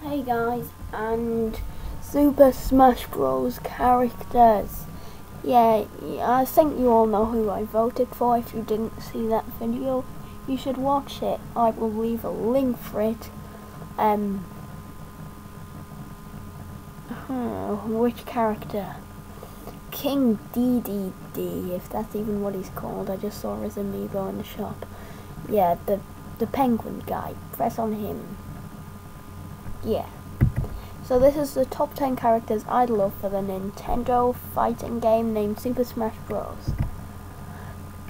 Hey guys, and Super Smash Bros. Characters. Yeah, I think you all know who I voted for. If you didn't see that video, you should watch it. I will leave a link for it. Which character? King DDD, if that's even what he's called. I just saw his amiibo in the shop. Yeah, the penguin guy. Press on him. Yeah. So this is the top 10 characters I'd love for the Nintendo fighting game named Super Smash Bros.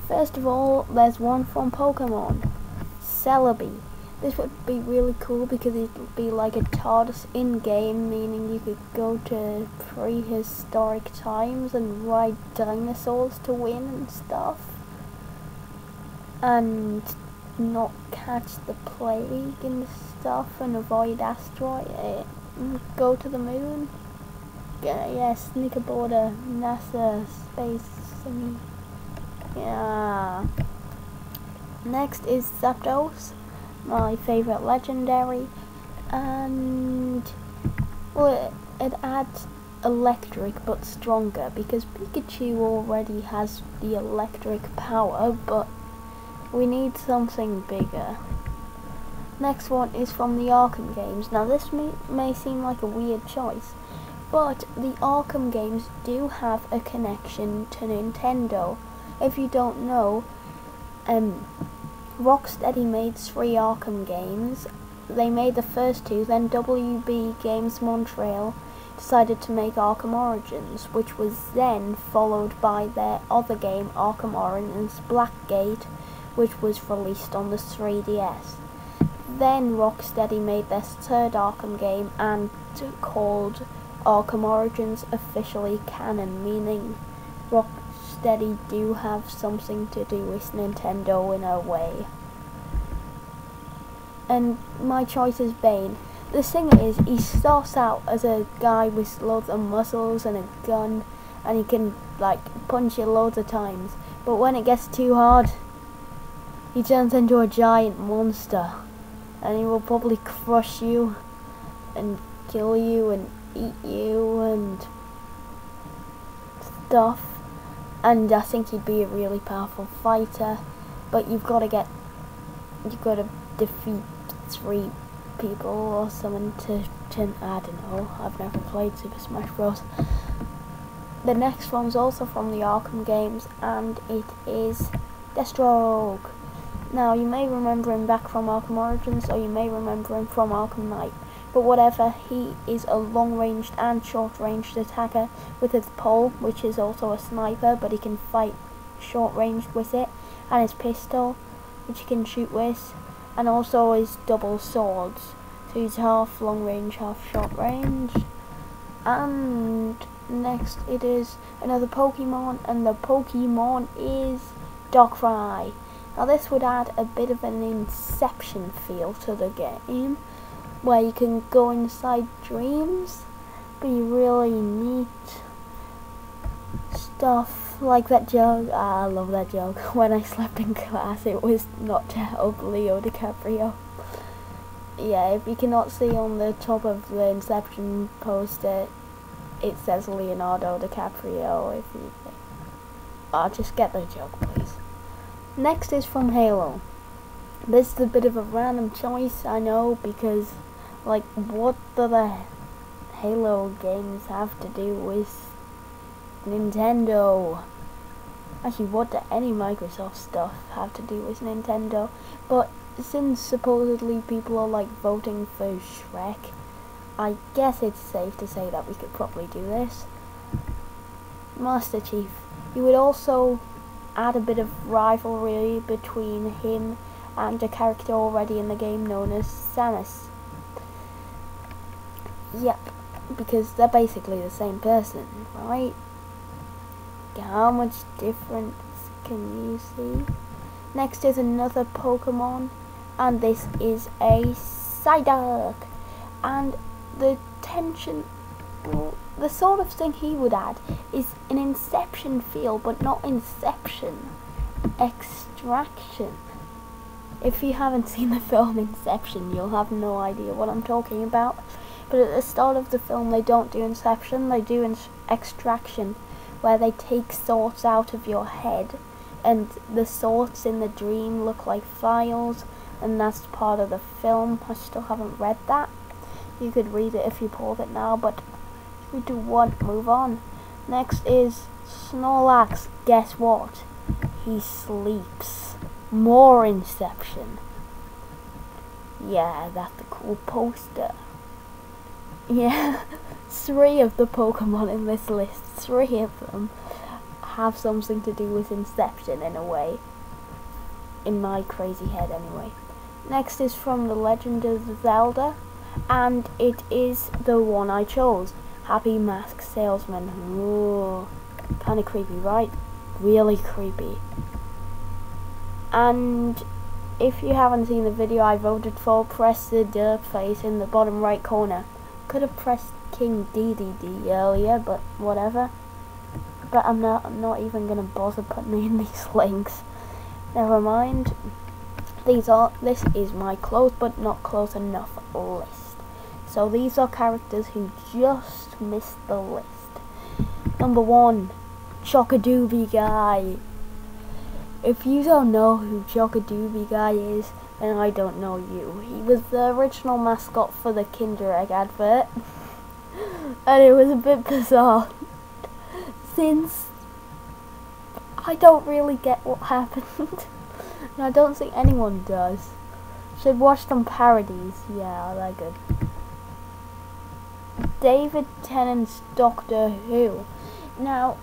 First of all, there's one from Pokemon, Celebi. This would be really cool because it would be like a TARDIS in-game, meaning you could go to prehistoric times and ride dinosaurs to win and stuff. And not catch the plague and stuff and avoid asteroid. Go to the moon. Yeah, sneak aboard a NASA space thingy. Yeah. Next is Zapdos, my favourite legendary, and well, it adds electric but stronger because Pikachu already has the electric power, but we need something bigger. Next one is from the Arkham games. Now this may seem like a weird choice, but the Arkham games do have a connection to Nintendo. If you don't know, Rocksteady made 3 Arkham games. They made the first 2, then WB Games Montreal decided to make Arkham Origins, which was then followed by their other game, Arkham Origins Blackgate, which was released on the 3DS. Then Rocksteady made their 3rd Arkham game and called Arkham Origins officially canon, meaning Rocksteady do have something to do with Nintendo in a way. And my choice is Bane. The thing is, he starts out as a guy with loads of muscles and a gun, and he can like punch you loads of times, but when it gets too hard, he turns into a giant monster. And he will probably crush you and kill you and eat you and stuff. And I think he'd be a really powerful fighter, but you've got to defeat 3 people or someone to I don't know. I've never played Super Smash Bros. The next one's also from the Arkham games, and it is Deathstroke. Now, you may remember him back from Arkham Origins, or you may remember him from Arkham Knight, but whatever, he is a long-ranged and short-ranged attacker with his pole, which is also a sniper, but he can fight short-ranged with it, and his pistol, which he can shoot with, and also his double swords, so he's half long-range, half short-range. And next it is another Pokemon, and the Pokemon is Darkrai. Now this would add a bit of an Inception feel to the game, where you can go inside dreams, be really neat stuff like that joke. I love that joke. When I slept in class, it was not to help Leo DiCaprio. Yeah, if you cannot see on the top of the Inception poster, it says Leonardo DiCaprio. If you, just get the joke, please. Next is from Halo. This is a bit of a random choice, I know, because, like, what do the Halo games have to do with Nintendo? Actually, what do any Microsoft stuff have to do with Nintendo? But since supposedly people are, like, voting for Shrek, I guess it's safe to say that we could probably do this. Master Chief. You would also add a bit of rivalry between him and a character already in the game known as Samus. Yep, because they're basically the same person, right? How much difference can you see? Next is another Pokemon, and this is a Psyduck. And the tension, the sort of thing he would add is an Inception feel, but not Inception. Extraction. If you haven't seen the film Inception, you'll have no idea what I'm talking about. But at the start of the film they don't do Inception, they do Extraction, where they take thoughts out of your head, and the thoughts in the dream look like files, and that's part of the film. I still haven't read that. You could read it if you pulled it now, but 3, 2, 1, move on. Next is Snorlax. Guess what? He sleeps. More Inception. Yeah, that's a cool poster. Yeah, 3 of the Pokemon in this list, 3 of them have something to do with Inception in a way. In my crazy head anyway. Next is from The Legend of Zelda, and it is the one I chose. Happy Mask Salesman. Ooh, kinda creepy, right? Really creepy. And if you haven't seen the video I voted for, press the dirt face in the bottom right corner. Could have pressed King DDD earlier, but whatever. But I'm not even gonna bother putting in these links. Never mind. This is my close but not close enough list. So these are characters who just missed the list. Number 1, Chocodoobie Guy. If you don't know who Chocodoobie Guy is, then I don't know you. He was the original mascot for the Kinder Egg advert. And it was a bit bizarre, since I don't really get what happened. And I don't think anyone does. Should watch some parodies. Yeah, they're good. David Tennant's Doctor Who. Now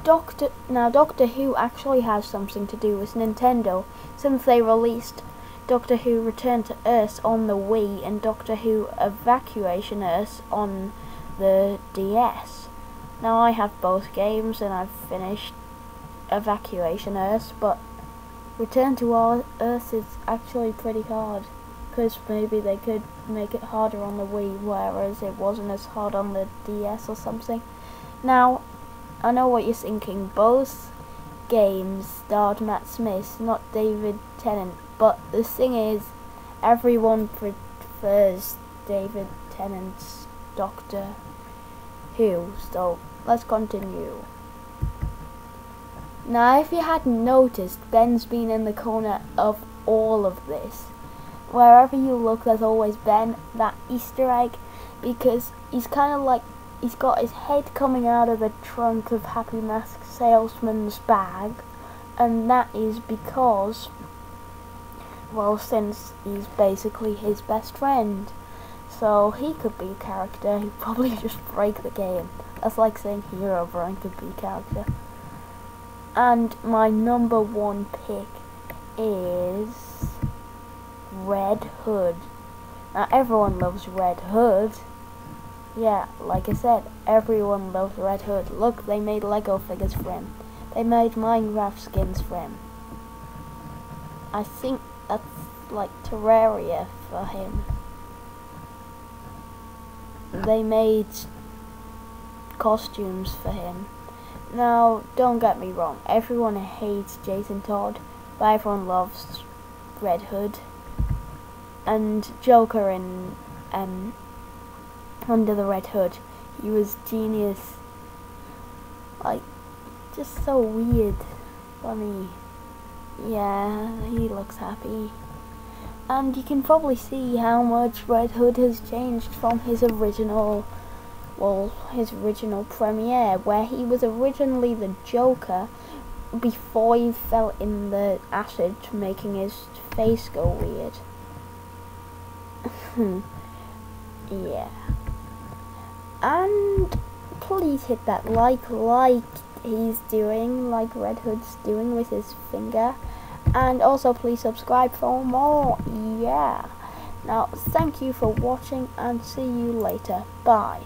Doctor Who actually has something to do with Nintendo, since they released Doctor Who Return to Earth on the Wii and Doctor Who Evacuation Earth on the DS. Now I have both games and I've finished Evacuation Earth, but Return to Earth is actually pretty hard, because maybe they could make it harder on the Wii, whereas it wasn't as hard on the DS or something. Now, I know what you're thinking, both games starred Matt Smith, not David Tennant, but the thing is, everyone prefers David Tennant's Doctor Who, so let's continue. Now, if you hadn't noticed, Ben's been in the corner of all of this. Wherever you look, there's always Ben, that Easter egg, because he's kind of like, he's got his head coming out of the trunk of Happy Mask Salesman's bag, and that is because, well, since he's basically his best friend, so he could be a character, he'd probably just break the game. That's like saying Herobrine could be a character. And my number 1 pick is Red Hood. Now everyone loves Red Hood. Yeah, like I said, everyone loves Red Hood. Look, they made Lego figures for him. They made Minecraft skins for him. I think that's like Terraria for him. They made costumes for him. Now, don't get me wrong, everyone hates Jason Todd, but everyone loves Red Hood. And Joker in Under the Red Hood, he was genius. Like, just so weird, funny. Yeah, he looks happy. And you can probably see how much Red Hood has changed from his original premiere, where he was originally the Joker before he fell in the acid, making his face go weird. Yeah. And please hit that like he's doing, like Red Hood's doing with his finger. And also please subscribe for more. Yeah. Now, thank you for watching and see you later. Bye.